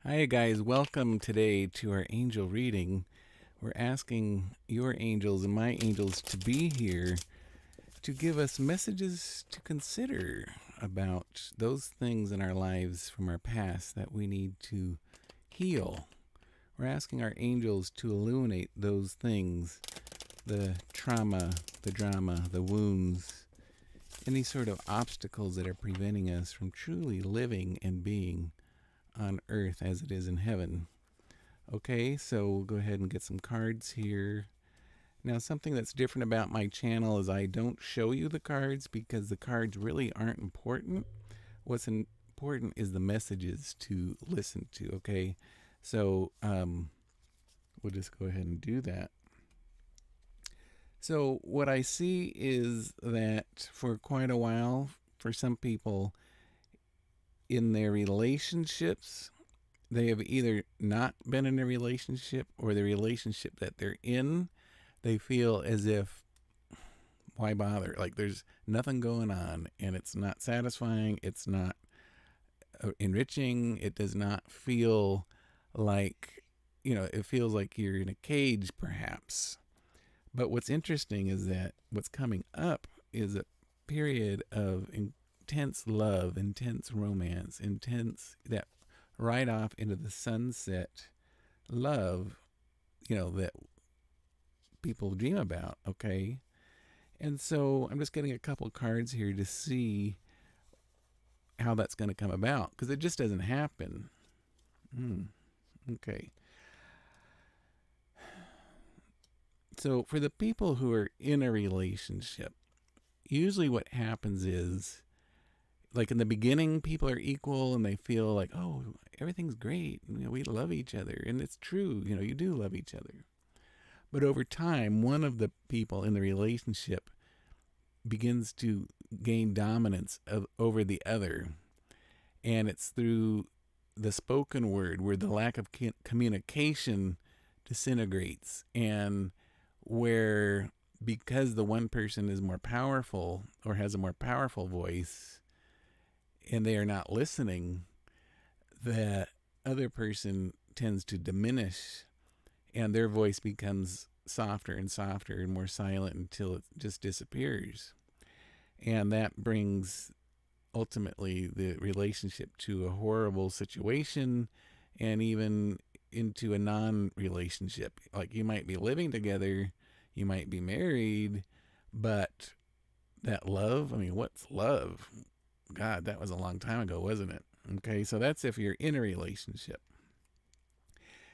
Hi, guys. Welcome today to our angel reading. We're asking your angels and my angels to be here to give us messages to consider about those things in our lives from our past that we need to heal. We're asking our angels to illuminate those things, the trauma, the drama, the wounds, any sort of obstacles that are preventing us from truly living and being on earth as it is in heaven. Okay, so we'll go ahead and get some cards here. Now, something that's different about my channel is I don't show you the cards because the cards really aren't important. What's important is the messages to listen to, okay? So, we'll just go ahead and do that. So, what I see is that for quite a while, for some people in their relationships, they have either not been in a relationship or the relationship that they're in, they feel as if, why bother? Like there's nothing going on and it's not satisfying, it's not enriching, it does not feel like, it feels like you're in a cage perhaps. But what's interesting is that what's coming up is a period of intense love, intense romance, intense that right off into the sunset love, that people dream about, okay? And so I'm just getting a couple cards here to see how that's going to come about because it just doesn't happen. Okay. So for the people who are in a relationship, usually what happens is like in the beginning, people are equal and they feel like, oh, everything's great. We love each other. And it's true. You do love each other. But over time, one of the people in the relationship begins to gain dominance over the other. And it's through the spoken word where the lack of communication disintegrates, and where because the one person is more powerful or has a more powerful voice and they are not listening, that other person tends to diminish and their voice becomes softer and softer and more silent until it just disappears. And that brings ultimately the relationship to a horrible situation and even into a non relationship. Like you might be living together, you might be married, but that love, I mean, what's love? God, that was a long time ago, wasn't it? Okay, so that's if you're in a relationship.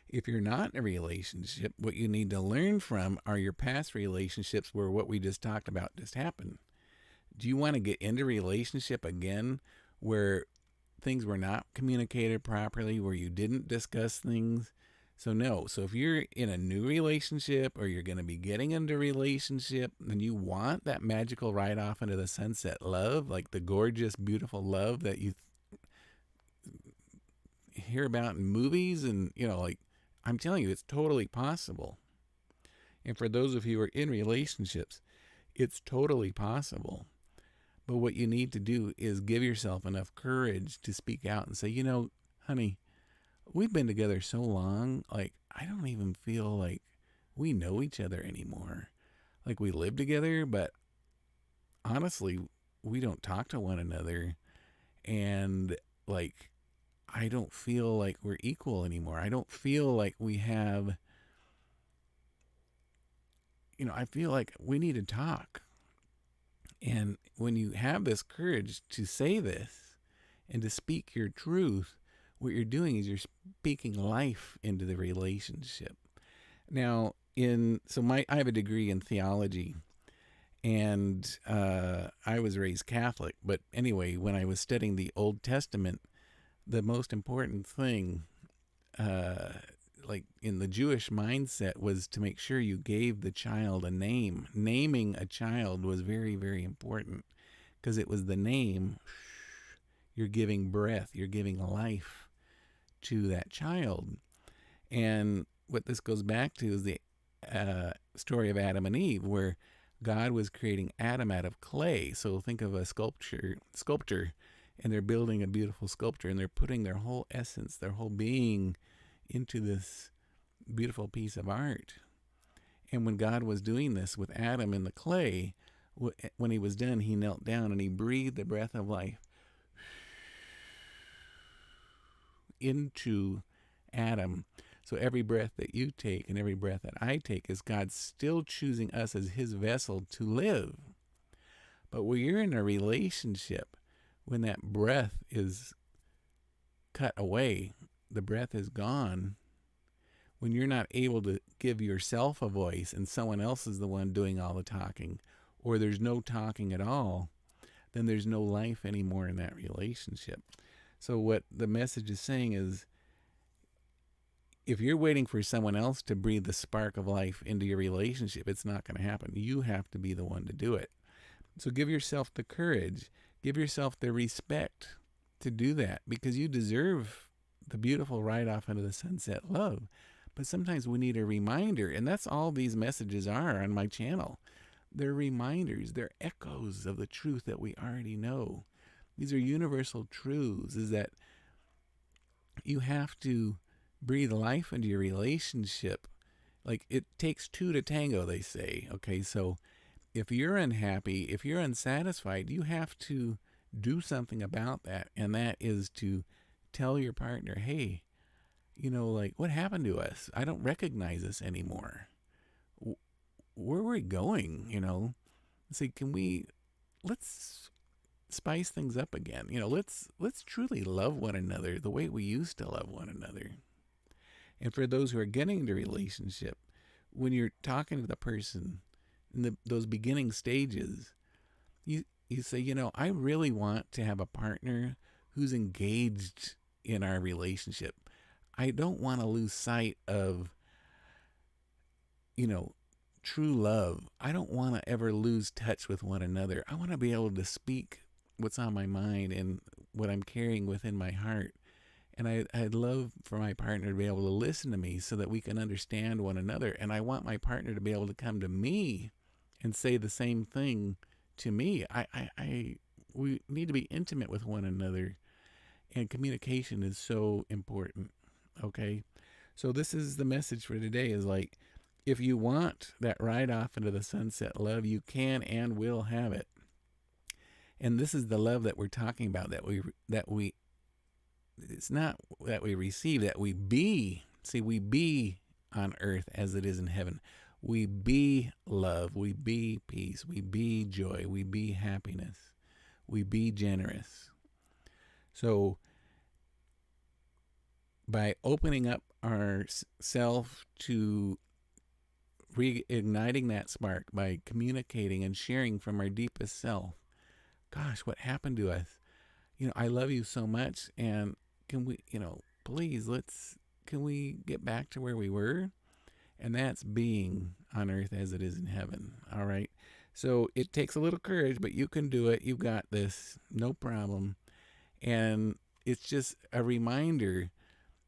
If you're not in a relationship, what you need to learn from are your past relationships where what we just talked about just happened. Do you want to get into a relationship again where things were not communicated properly, where you didn't discuss things? So no. So if you're in a new relationship or you're going to be getting into a relationship, then you want that magical ride off into the sunset love, like the gorgeous, beautiful love that you hear about in movies. And, like I'm telling you, it's totally possible. And for those of you who are in relationships, it's totally possible. But what you need to do is give yourself enough courage to speak out and say, honey, we've been together so long, like, I don't even feel like we know each other anymore. Like, we live together, but honestly, we don't talk to one another. And, like, I don't feel like we're equal anymore. I don't feel like we have, I feel like we need to talk. And when you have this courage to say this and to speak your truth, what you're doing is you're speaking life into the relationship. Now, I have a degree in theology, and I was raised Catholic. But anyway, when I was studying the Old Testament, the most important thing, like in the Jewish mindset, was to make sure you gave the child a name. Naming a child was very, very important because it was the name. You're giving breath, you're giving life to that child. And what this goes back to is the story of Adam and Eve, where God was creating Adam out of clay. So think of a sculptor, and they're building a beautiful sculpture, and they're putting their whole essence, their whole being into this beautiful piece of art. And when God was doing this with Adam in the clay, when he was done, he knelt down and he breathed the breath of life into Adam. So every breath that you take and every breath that I take is God still choosing us as his vessel to live. But when you're in a relationship, when that breath is cut away, the breath is gone, when you're not able to give yourself a voice and someone else is the one doing all the talking, or there's no talking at all, then there's no life anymore in that relationship. So what the message is saying is, if you're waiting for someone else to breathe the spark of life into your relationship, it's not going to happen. You have to be the one to do it. So give yourself the courage, give yourself the respect to do that, because you deserve the beautiful ride off into the sunset love. But sometimes we need a reminder, and that's all these messages are on my channel. They're reminders, they're echoes of the truth that we already know. These are universal truths, is that you have to breathe life into your relationship. Like, it takes two to tango, they say. Okay, so if you're unhappy, if you're unsatisfied, you have to do something about that. And that is to tell your partner, hey, like, what happened to us? I don't recognize us anymore. Where are we going? Say, let's spice things up again. Let's truly love one another the way we used to love one another. And for those who are getting into a relationship, when you're talking to the person in those beginning stages, you say, I really want to have a partner who's engaged in our relationship. I don't want to lose sight of, true love. I don't want to ever lose touch with one another. I want to be able to speak what's on my mind and what I'm carrying within my heart. And I'd love for my partner to be able to listen to me so that we can understand one another. And I want my partner to be able to come to me and say the same thing to me. We need to be intimate with one another, and communication is so important. Okay, so this is the message for today: is like, if you want that ride off into the sunset love, you can and will have it. And this is the love that we're talking about, that we it's not that we receive, that we be. See, we be on earth as it is in heaven. We be love, we be peace, we be joy, we be happiness, we be generous. So by opening up our self to reigniting that spark, by communicating and sharing from our deepest self, gosh, what happened to us? I love you so much, and can we, please, can we get back to where we were? And that's being on earth as it is in heaven. All right. So it takes a little courage, but you can do it. You got this. No problem. And it's just a reminder.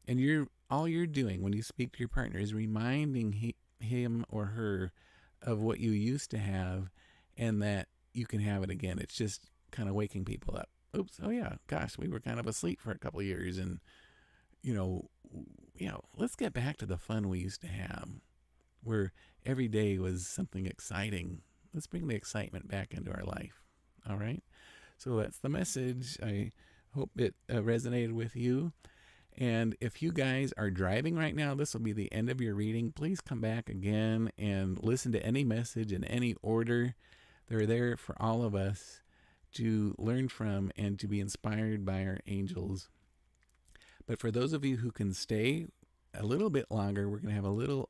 And all you're doing when you speak to your partner is reminding him or her of what you used to have, and that you can have it again. It's just kind of waking people up. Oops. Oh yeah. Gosh, we were kind of asleep for a couple of years, and let's get back to the fun we used to have, where every day was something exciting. Let's bring the excitement back into our life. All right. So that's the message. I hope it resonated with you. And if you guys are driving right now, this will be the end of your reading. Please come back again and listen to any message in any order. They're there for all of us to learn from and to be inspired by our angels. But for those of you who can stay a little bit longer, we're going to have a little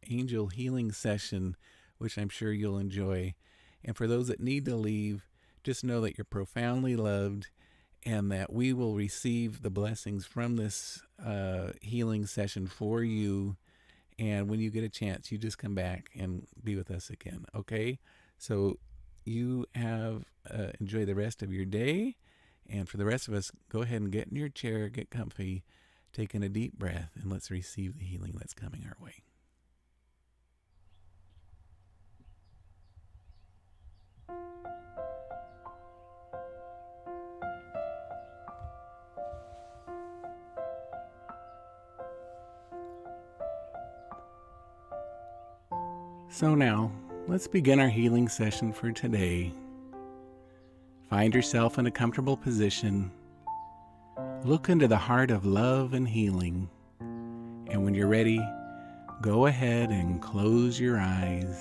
angel healing session, which I'm sure you'll enjoy. And for those that need to leave, just know that you're profoundly loved, and that we will receive the blessings from this healing session for you. And when you get a chance, you just come back and be with us again. Okay? So you enjoy the rest of your day. And for the rest of us, go ahead and get in your chair, get comfy, take in a deep breath, and let's receive the healing that's coming our way. So now, let's begin our healing session for today. Find yourself in a comfortable position. Look into the heart of love and healing. And when you're ready, go ahead and close your eyes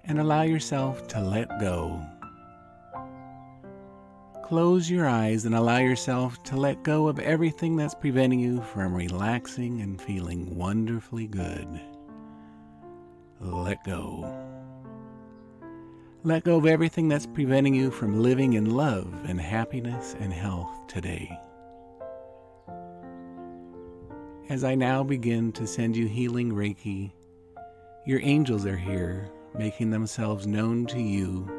and allow yourself to let go. Close your eyes and allow yourself to let go of everything that's preventing you from relaxing and feeling wonderfully good. Let go. Let go of everything that's preventing you from living in love and happiness and health today. As I now begin to send you healing Reiki, your angels are here, making themselves known to you,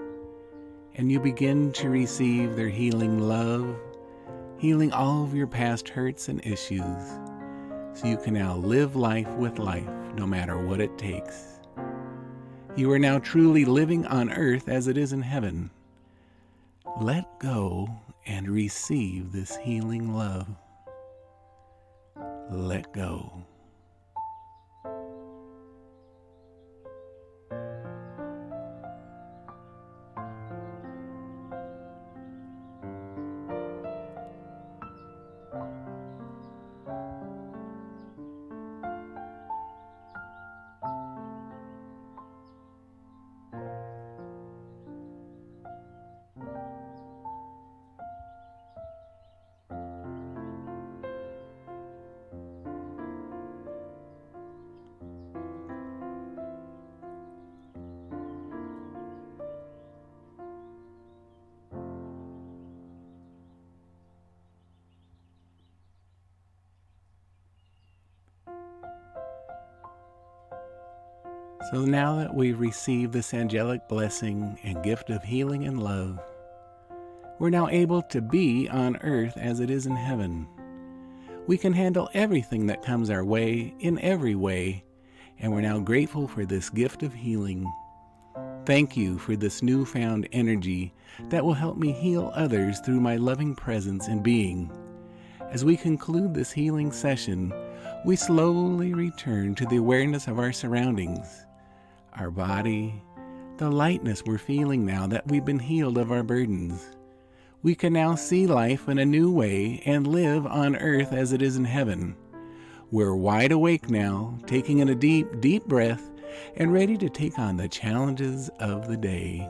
and you begin to receive their healing love, healing all of your past hurts and issues, so you can now live life with life, no matter what it takes. You are now truly living on earth as it is in heaven. Let go and receive this healing love. Let go. So now that we've received this angelic blessing and gift of healing and love, we're now able to be on earth as it is in heaven. We can handle everything that comes our way in every way, and we're now grateful for this gift of healing. Thank you for this newfound energy that will help me heal others through my loving presence and being. As we conclude this healing session, we slowly return to the awareness of our surroundings, our body, the lightness we're feeling now that we've been healed of our burdens. We can now see life in a new way and live on earth as it is in heaven. We're wide awake now, taking in a deep, deep breath and ready to take on the challenges of the day.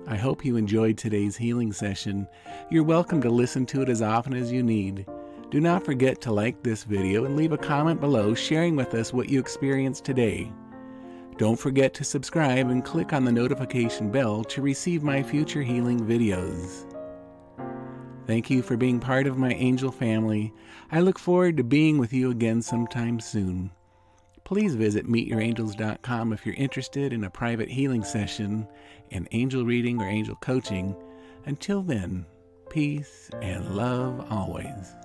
I hope you enjoyed today's healing session. You're welcome to listen to it as often as you need. Do not forget to like this video and leave a comment below sharing with us what you experienced today. Don't forget to subscribe and click on the notification bell to receive my future healing videos. Thank you for being part of my angel family. I look forward to being with you again sometime soon. Please visit meetyourangels.com if you're interested in a private healing session, an angel reading, or angel coaching. Until then, peace and love always.